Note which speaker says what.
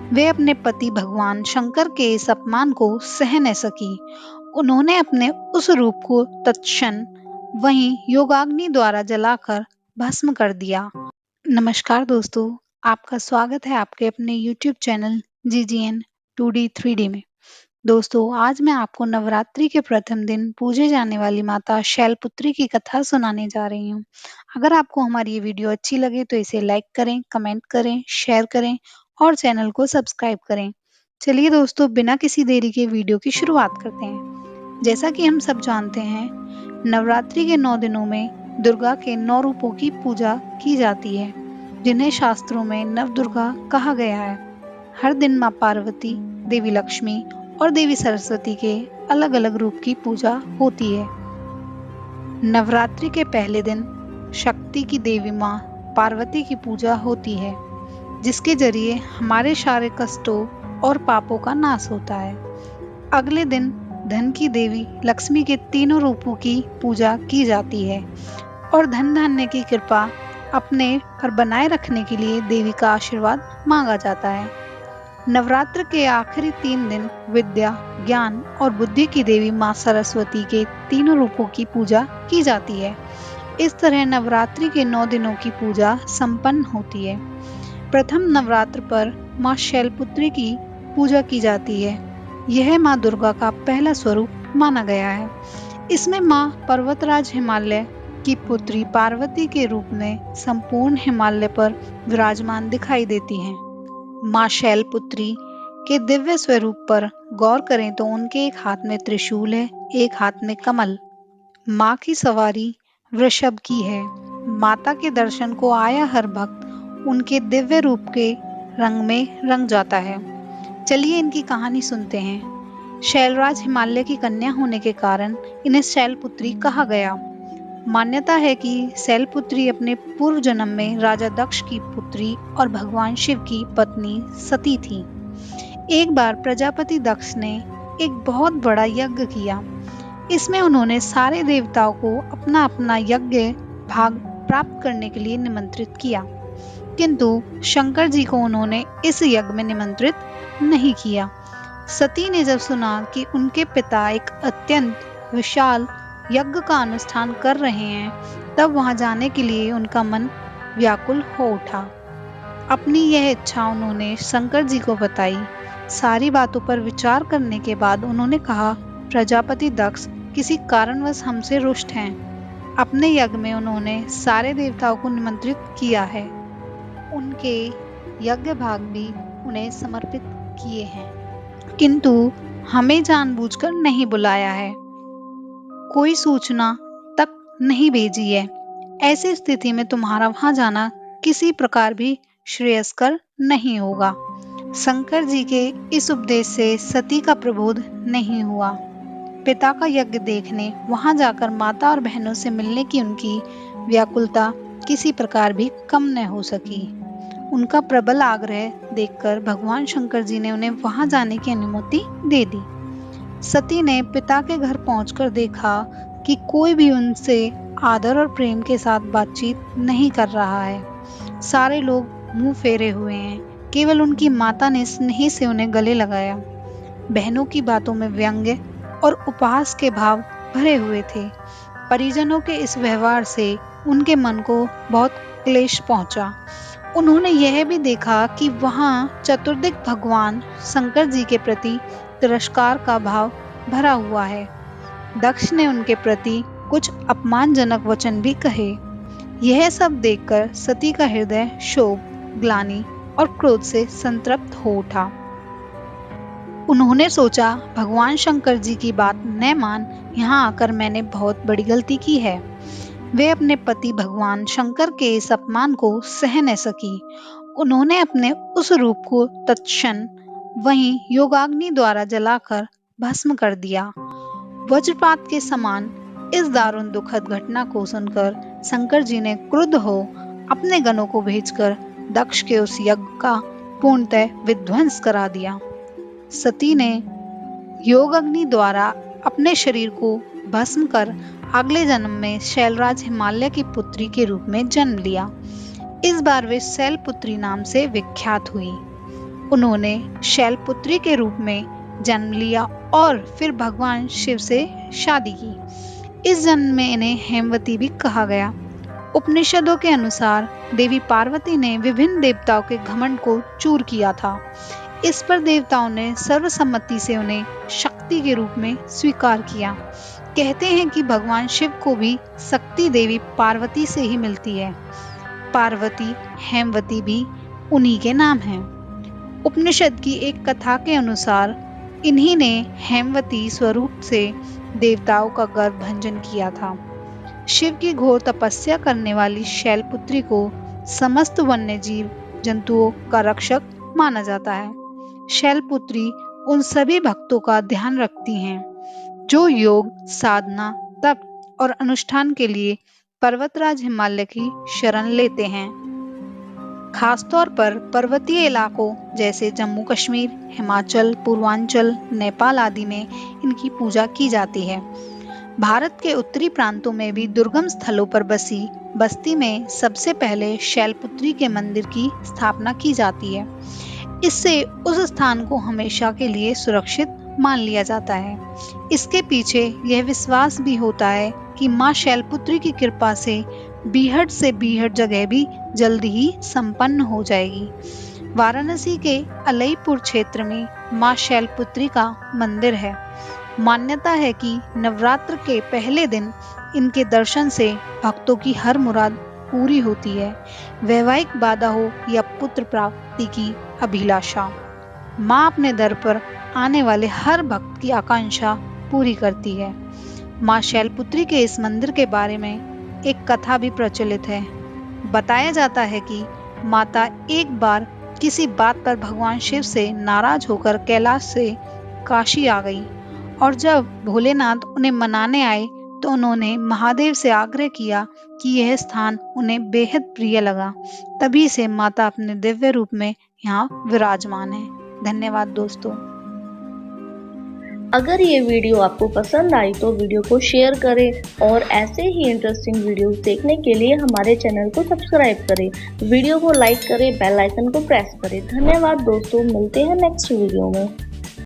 Speaker 1: वे अपने पति भगवान शंकर के इस अपमान को सह न सकी। उन्होंने अपने उस रूप को तत्क्षण वहीं योगाग्नि द्वारा जलाकर भस्म कर दिया। नमस्कार दोस्तों, आपका स्वागत है आपके अपने YouTube channel GGN 2D 3D में। दोस्तों, आज मैं आपको नवरात्रि के प्रथम दिन पूजे जाने वाली माता शैलपुत्री की कथा सुनाने जा रही हूँ। अगर आपको हमारी ये वीडियो अच्छी लगे तो इसे लाइक करें, कमेंट करें, शेयर करें और चैनल को सब्सक्राइब करें। चलिए दोस्तों, बिना किसी देरी के वीडियो की शुरुआत करते हैं। जैसा कि हम सब जानते हैं, नवरात्रि के 9 दिनों में दुर्गा के 9 रूपों की पूजा की जाती है, जिन्हें शास्त्रों में नवदुर्गा कहा गया है। हर दिन माँ पार्वती, देवी लक्ष्मी और देवी सरस्वती के अलग-अलग रूप की पूजा होती है। नवरात्रि के पहले दिन शक्ति की देवी माँ पार्वती की पूजा होती है, जिसके जरिए हमारे सारे कष्टों और पापों का नाश होता है। अगले दिन धन की देवी लक्ष्मी के तीनों रूपों की पूजा की जाती है और धन धान्य की कृपा अपने पर बनाए रखने के लिए देवी का आशीर्वाद मांगा जाता है। नवरात्र के आखिरी 3 दिन विद्या, ज्ञान और बुद्धि की देवी माँ सरस्वती के तीनों रूपों की पूजा की जाती है। इस तरह नवरात्रि के 9 दिनों की पूजा संपन्न होती है। प्रथम नवरात्र पर माँ शैलपुत्री की पूजा की जाती है। यह माँ दुर्गा का पहला स्वरूप माना गया है। इसमें माँ पर्वतराज हिमालय की पुत्री पार्वती के रूप में संपूर्ण हिमालय पर विराजमान दिखाई देती हैं। माँ शैलपुत्री के दिव्य स्वरूप पर गौर करें तो उनके एक हाथ में त्रिशूल है, एक हाथ में कमल। माँ की सवारी वृषभ की है। माता के दर्शन को आया हर भक्त उनके दिव्य रूप के रंग में रंग जाता है। चलिए इनकी कहानी सुनते हैं। शैलराज हिमालय की कन्या होने के कारण इन्हें शैलपुत्री कहा गया। मान्यता है कि शैलपुत्री अपने पूर्व जन्म में राजा दक्ष की पुत्री और भगवान शिव की पत्नी सती थी। एक बार प्रजापति दक्ष ने एक बहुत बड़ा यज्ञ किया। इसमें उन्होंने सारे देवताओं को अपना अपना यज्ञ भाग प्राप्त करने के लिए निमंत्रित किया, किंतु शंकर जी को उन्होंने इस यज्ञ में निमंत्रित नहीं किया। सती ने जब सुना कि उनके पिता एक अत्यंत विशाल यज्ञ का अनुष्ठान कर रहे हैं, तब वहां जाने के लिए उनका मन व्याकुल हो उठा। अपनी यह इच्छा उन्होंने शंकर जी को बताई। सारी बातों पर विचार करने के बाद उन्होंने कहा, प्रजापति दक्ष किसी कारणवश हमसे रुष्ट हैं। अपने यज्ञ में उन्होंने सारे देवताओं को निमंत्रित किया है। उनके यज्ञ भाग भी उन्हें समर्पित किए हैं, किंतु हमें जानबूझकर नहीं बुलाया है, कोई सूचना तक नहीं भेजी है। ऐसी स्थिति में तुम्हारा वहां जाना किसी प्रकार भी श्रेयस्कर नहीं होगा। शंकर जी के इस उपदेश से सती का प्रबोध नहीं हुआ। पिता का यज्ञ देखने वहां जाकर माता और बहनों से मिलने की उनकी व्याकुलता किसी प्रकार भी कम न हो सकी। उनका प्रबल आग्रह देखकर भगवान शंकर जी ने उन्हें वहां जाने की अनुमति दे दी। सती ने पिता के घर पहुंचकर देखा कि कोई भी उनसे आदर और प्रेम के साथ बातचीत नहीं कर रहा है। सारे लोग मुंह फेरे हुए हैं। केवल उनकी माता ने स्नेह से उन्हें गले लगाया। बहनों की बातों में व्यंग्य और उपहास के भाव भरे हुए थे। परिजनों के इस व्यवहार से उनके मन को बहुत क्लेश पहुंचा। उन्होंने यह भी देखा कि वहां चतुर्दिक भगवान शंकर जी के प्रति तिरस्कार का भाव भरा हुआ है। दक्ष ने उनके प्रति कुछ अपमानजनक वचन भी कहे। यह सब देखकर सती का हृदय शोक, ग्लानि और क्रोध से संतृप्त हो उठा। उन्होंने सोचा, भगवान शंकर जी की बात न मान यहाँ आकर मैंने बहुत बड़ी गलती की है। वे अपने पति भगवान शंकर के इस अपमान को सह न सकी। उन्होंने अपने उस रूप को तत्क्षण वहीं योगाग्नि द्वारा जलाकर भस्म कर दिया। वज्रपात के समान इस दारुण दुखद घटना को सुनकर शंकर जी ने क्रुद्ध हो अपने गणों को भेजकर दक्ष के उस यज्ञ का पूर्णतः विध्वंस करा दिया। सती ने योगाग्नि द्वारा अपने शरीर को भस्म कर अगले जन्म में शैलराज हिमालय की पुत्री के रूप में जन्म लिया। इस बार वे शैलपुत्री नाम से विख्यात हुई। उन्होंने शैलपुत्री के रूप में जन्म लिया और फिर भगवान शिव से शादी की। इस जन्म में इन्हें हेमवती भी कहा गया। उपनिषदों के अनुसार देवी पार्वती ने विभिन्न देवताओं के घमंड को चूर किया था। इस पर देवताओं ने सर्वसम्मति से उन्हें शक्ति के रूप में स्वीकार किया। कहते हैं कि भगवान शिव को भी शक्ति देवी पार्वती से ही मिलती है। पार्वती, हेमवती भी उन्हीं के नाम हैं। उपनिषद की एक कथा के अनुसार इन्हीं ने हेमवती स्वरूप से देवताओं का गर्भभंजन किया था। शिव की घोर तपस्या करने वाली शैलपुत्री को समस्त वन्य जीव जंतुओं का रक्षक माना जाता है। शैलपुत्री उन सभी भक्तों का ध्यान रखती हैं जो योग, साधना, तप और अनुष्ठान के लिए पर्वतराज हिमालय की शरण लेते हैं। खासतौर पर पर्वतीय इलाकों जैसे जम्मू कश्मीर, हिमाचल, पूर्वांचल, नेपाल आदि में इनकी पूजा की जाती है। भारत के उत्तरी प्रांतों में भी दुर्गम स्थलों पर बसी बस्ती में सबसे पहले शैलपुत्री के मंदिर की स्थापना की जाती है। इससे उस स्थान को हमेशा के लिए सुरक्षित मान लिया जाता है। इसके पीछे यह विश्वास भी होता है कि मां शैलपुत्री की कृपा से बीहड़ से बीहड़ जगह भी जल्दी ही संपन्न हो जाएगी। वाराणसी के अलईपुर क्षेत्र में मां शैलपुत्री का मंदिर है। मान्यता है कि नवरात्र के पहले दिन इनके दर्शन से भक्तों की हर मुराद पूरी होती है। वैवाहिक बाधा हो या पुत्र प्राप्ति की अभिलाषा, मां अपने दर पर आने वाले हर भक्त की आकांक्षा पूरी करती है। मां शैलपुत्री के इस मंदिर के बारे में एक कथा भी प्रचलित है। बताया जाता है कि माता एक बार किसी बात पर भगवान शिव से नाराज होकर कैलाश से काशी आ गई और जब भोलेनाथ उन्हें मनाने आए तो उन्होंने महादेव से आग्रह किया कि यह स्थान उन्हें बेहद प्रिय लगा। तभी से माता अपने दिव्य रूप में यहाँ विराजमान है। धन्यवाद दोस्तों।
Speaker 2: अगर ये वीडियो आपको पसंद आई तो वीडियो को शेयर करें और ऐसे ही इंटरेस्टिंग वीडियोस देखने के लिए हमारे चैनल को सब्सक्राइब करें। वीडियो को लाइक करें, बेल आइकन को प्रेस करें। धन्यवाद दोस्तों, मिलते हैं नेक्स्ट वीडियो में।